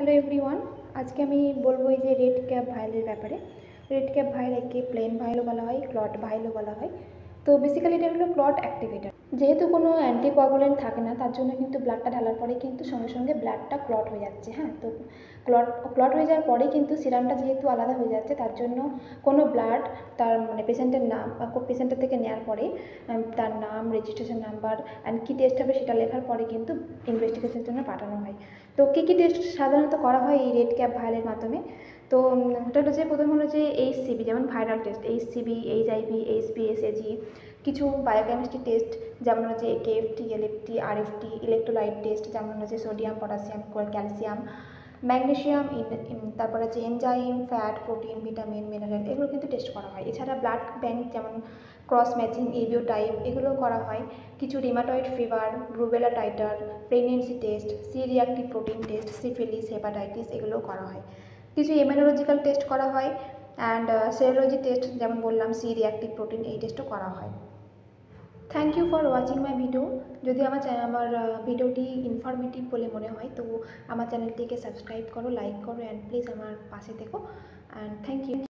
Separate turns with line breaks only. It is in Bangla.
হ্যালো এভরিওয়ান, আজকে আমি বলবো এই যে রেড ক্যাপ ভাইলের ব্যাপারে। রেড ক্যাপ ভাইল একে প্লেন ভাইলও বলা হয়, ক্লট ভাইলও বলা হয়। তো বেসিক্যালি এটা হলো ক্লট অ্যাক্টিভেটার। যেহেতু কোনো অ্যান্টিকোয়াগুলেন্ট থাকে না, তার জন্য কিন্তু ব্লাডটা ঢালার পরে কিন্তু সঙ্গে সঙ্গে ব্লাডটা ক্লট হয়ে যাচ্ছে। হ্যাঁ, তো ক্লট হয়ে যাওয়ার পরে কিন্তু সিরামটা যেহেতু আলাদা হয়ে যাচ্ছে, তার জন্য কোনো ব্লাড তার পেশেন্টের নাম বা পেশেন্টের থেকে নেওয়ার পরে তার নাম, রেজিস্ট্রেশন নাম্বার অ্যান্ড কী টেস্ট হবে সেটা লেখার পরে কিন্তু ইনভেস্টিগেশনের জন্য পাঠানো হয়। তো কী টেস্ট সাধারণত করা হয় এই রেড ক্যাপ ভাইলের মাধ্যমে? তো ওটা হলো যে প্রথম হলো যে এইচসিবি, যেমন viral test, HCB, HIV, HPS, AG, কিছু বায়োকেমিস্ট্রি টেস্ট যেমন হচ্ছে KFT, LFT, RFT, electrolyte test যেমন হচ্ছে সোডিয়াম, পটাশিয়াম, ক্যালসিয়াম, ম্যাগনেশিয়াম, তারপরে হচ্ছে enzyme, fat, protein, vitamin, mineral, এগুলো কিন্তু টেস্ট করা হয়। এছাড়া ব্লাড ব্যাংক যেমন ক্রস ম্যাচিং, এবিও টাইপ, এগুলোও করা হয়। কিছু rheumatoid fever, rubella titre, pregnancy test, C reactive protein test, syphilis, hepatitis, এগুলোও করা হয়। কিছু ইমিউনোলজিক্যাল টেস্ট করা হয় অ্যান্ড সেরোলজি টেস্ট যেমন বললাম সি রিঅ্যাক্টিভ প্রোটিন, এই টেস্টও করা হয়। Thank you for watching my video. যদি আমার ভিডিওটি ইনফরমেটিভ বলে মনে হয় তো আমার চ্যানেলটিকে সাবস্ক্রাইব করো, লাইক করো অ্যান্ড প্লিজ আমার পাশে থেকো। And thank you.